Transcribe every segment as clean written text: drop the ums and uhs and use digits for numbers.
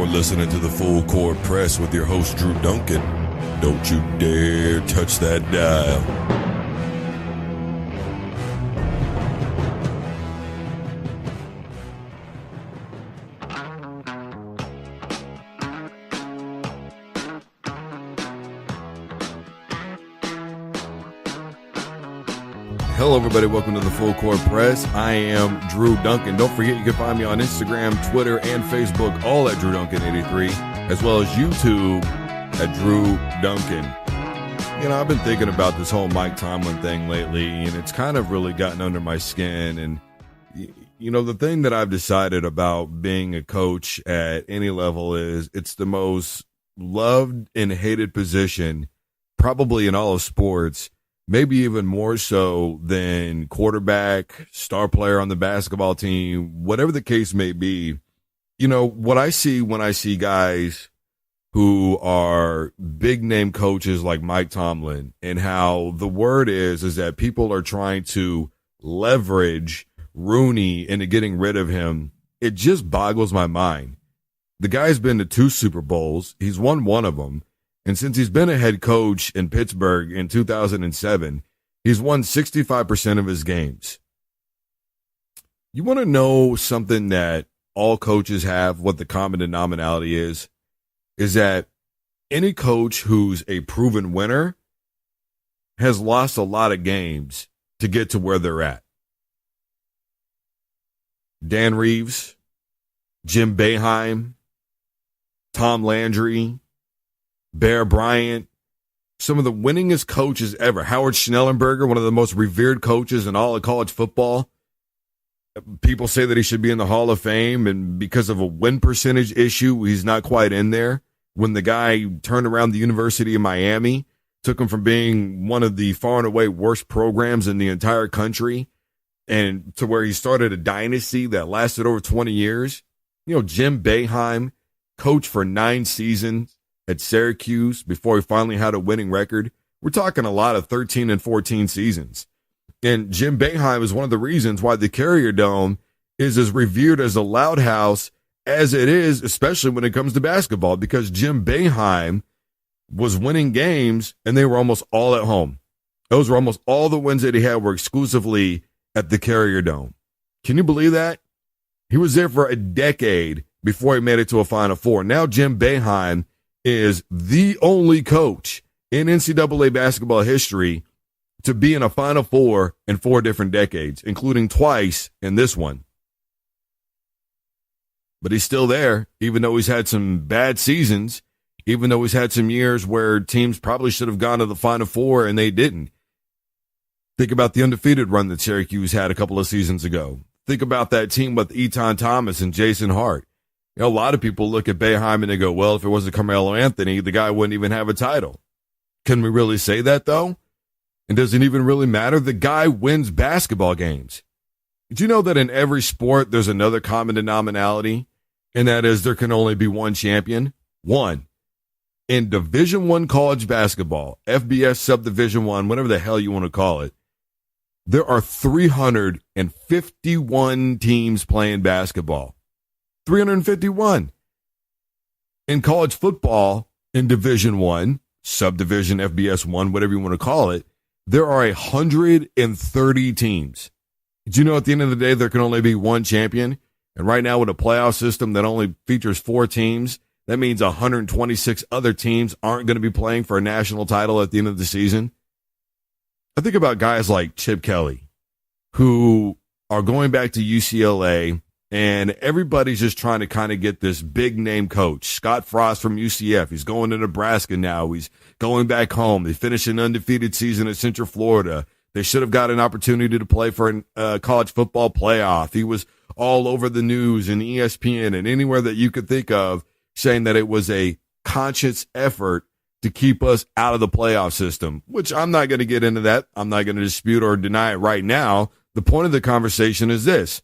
listening to the Full Court Press with your host, Drew Duncan. Don't you dare touch that dial. Hello, everybody. Welcome to the Full Court Press. I am Drew Duncan. Don't forget, you can find me on Instagram, Twitter, and Facebook, all at Drew Duncan83, as well as YouTube at Drew Duncan. You know, I've been thinking about this whole Mike Tomlin thing lately, and it's kind of really gotten under my skin. And, you know, the thing that I've decided about being a coach at any level is it's the most loved and hated position probably in all of sports. Maybe even more so than quarterback, star player on the basketball team, whatever the case may be. You know, what I see when I see guys who are big name coaches like Mike Tomlin, and how the word is that people are trying to leverage Rooney into getting rid of him, it just boggles my mind. The guy's been to 2 Super Bowls. He's won one of them. And since he's been a head coach in Pittsburgh in 2007, he's won 65% of his games. You want to know something that all coaches have, what the common denominator is that any coach who's a proven winner has lost a lot of games to get to where they're at. Dan Reeves, Jim Boeheim, Tom Landry, Bear Bryant, some of the winningest coaches ever. Howard Schnellenberger, one of the most revered coaches in all of college football. People say that he should be in the Hall of Fame, and because of a win percentage issue, he's not quite in there. When the guy turned around the University of Miami, took him from being one of the far and away worst programs in the entire country, and to where he started a dynasty that lasted over 20 years. You know, Jim Boeheim coached for 9 seasons at Syracuse before he finally had a winning record. We're talking a lot of 13 and 14 seasons. And Jim Boeheim is one of the reasons why the Carrier Dome is as revered as a loud house as it is, especially when it comes to basketball, because Jim Boeheim was winning games and they were almost all at home. Those were almost all the wins that he had were exclusively at the Carrier Dome. Can you believe that? He was there for a decade before he made it to a Final Four. Now Jim Boeheim is the only coach in NCAA basketball history to be in a Final Four in 4 different decades, including twice in this one. But he's still there, even though he's had some bad seasons, even though he's had some years where teams probably should have gone to the Final Four and they didn't. Think about the undefeated run that Syracuse had a couple of seasons ago. Think about that team with Eton Thomas and Jason Hart. You know, a lot of people look at Boeheim and they go, well, if it wasn't Carmelo Anthony, the guy wouldn't even have a title. Can we really say that, though? And does it even really matter? The guy wins basketball games. Did you know that in every sport there's another common denominator, and that is there can only be one champion? One. In Division I college basketball, FBS Subdivision I, whatever the hell you want to call it, there are 351 teams playing basketball. 351. In college football, in Division I, Subdivision, FBS 1, whatever you want to call it, there are 130 teams. Did you know at the end of the day, there can only be one champion? And right now with a playoff system that only features 4 teams, that means 126 other teams aren't going to be playing for a national title at the end of the season. I think about guys like Chip Kelly, who are going back to UCLA, and everybody's just trying to kind of get this big name coach. Scott Frost from UCF. He's going to Nebraska now. He's going back home. They finished an undefeated season at Central Florida. They should have got an opportunity to play for a college football playoff. He was all over the news and ESPN and anywhere that you could think of, saying that it was a conscious effort to keep us out of the playoff system, which I'm not going to get into that. I'm not going to dispute or deny it right now. The point of the conversation is this.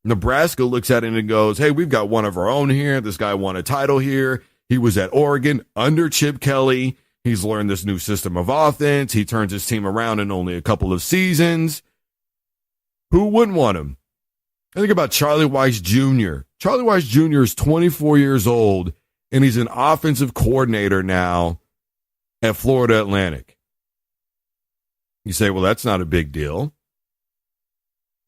Nebraska looks at it and goes, hey, we've got one of our own here. This guy won a title here. He was at Oregon under Chip Kelly. He's learned this new system of offense. He turns his team around in only a couple of seasons. Who wouldn't want him? I think about Charlie Weis Jr. Charlie Weis Jr. is 24 years old, and he's an offensive coordinator now at Florida Atlantic. You say, well, that's not a big deal.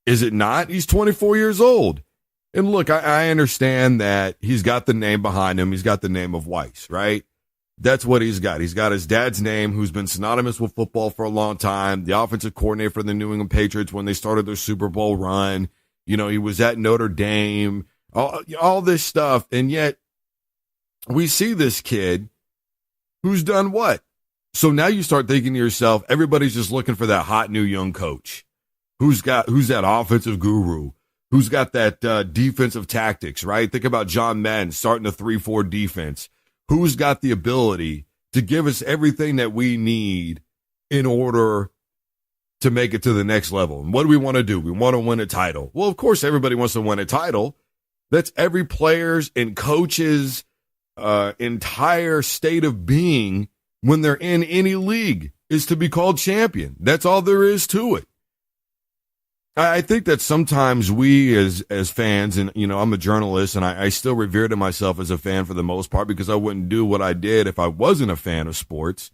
Is it not? He's 24 years old. And look, I understand that he's got the name behind him. He's got the name of Weis, right? That's what he's got. He's got his dad's name, who's been synonymous with football for a long time, the offensive coordinator for the New England Patriots when they started their Super Bowl run. You know, he was at Notre Dame, all this stuff. And yet we see this kid who's done what? So now you start thinking to yourself, everybody's just looking for that hot new young coach. Who's that offensive guru? Who's got that defensive tactics, right? Think about John Madden starting a 3-4 defense. Who's got the ability to give us everything that we need in order to make it to the next level? And what do we want to do? We want to win a title. Well, of course, everybody wants to win a title. That's every player's and coach's entire state of being when they're in any league, is to be called champion. That's all there is to it. I think that sometimes we as fans, and, you know, I'm a journalist and I still revere to myself as a fan for the most part because I wouldn't do what I did if I wasn't a fan of sports.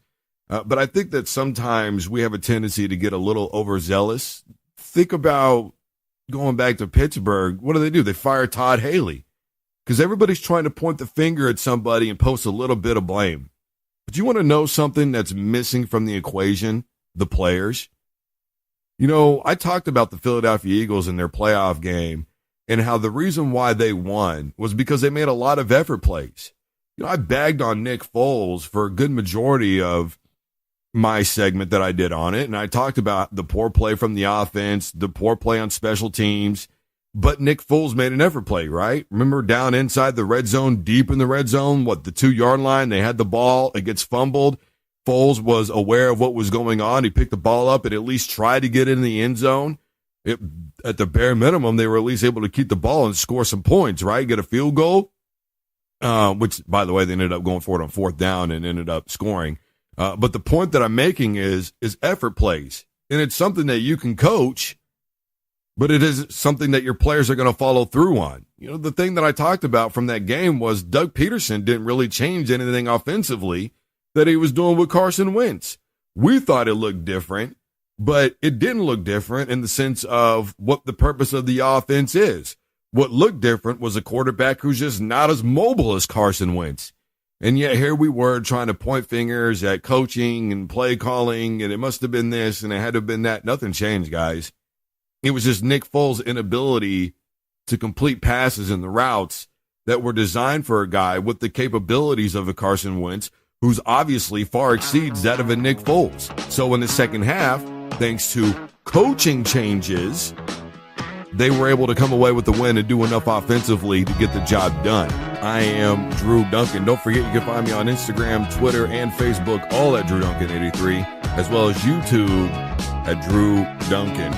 But I think that sometimes we have a tendency to get a little overzealous. Think about going back to Pittsburgh. What do? They fire Todd Haley because everybody's trying to point the finger at somebody and post a little bit of blame. But you want to know something that's missing from the equation? The players. You know, I talked about the Philadelphia Eagles in their playoff game and how the reason why they won was because they made a lot of effort plays. You know, I bagged on Nick Foles for a good majority of my segment that I did on it, and I talked about the poor play from the offense, the poor play on special teams, but Nick Foles made an effort play, right? Remember down inside the red zone, deep in the red zone, the 2-yard line, they had the ball, it gets fumbled. Foles was aware of what was going on. He picked the ball up and at least tried to get in the end zone. At the bare minimum, they were at least able to keep the ball and score some points, right? Get a field goal, which, by the way, they ended up going for it on 4th down and ended up scoring. But the point that I'm making is effort plays. And it's something that you can coach, but it is something that your players are going to follow through on. You know, the thing that I talked about from that game was Doug Peterson didn't really change anything offensively that he was doing with Carson Wentz. We thought it looked different, but it didn't look different in the sense of what the purpose of the offense is. What looked different was a quarterback who's just not as mobile as Carson Wentz. And yet here we were trying to point fingers at coaching and play calling, and it must have been this and it had to have been that. Nothing changed, guys. It was just Nick Foles' inability to complete passes in the routes that were designed for a guy with the capabilities of a Carson Wentz, who's obviously far exceeds that of a Nick Foles. So in the second half, thanks to coaching changes, they were able to come away with the win and do enough offensively to get the job done. I am Drew Duncan. Don't forget you can find me on Instagram, Twitter, and Facebook, all at Drew Duncan 83, as well as YouTube at Drew Duncan.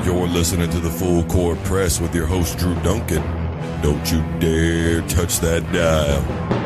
You're listening to the Full Court Press with your host, Drew Duncan. Don't you dare touch that dial.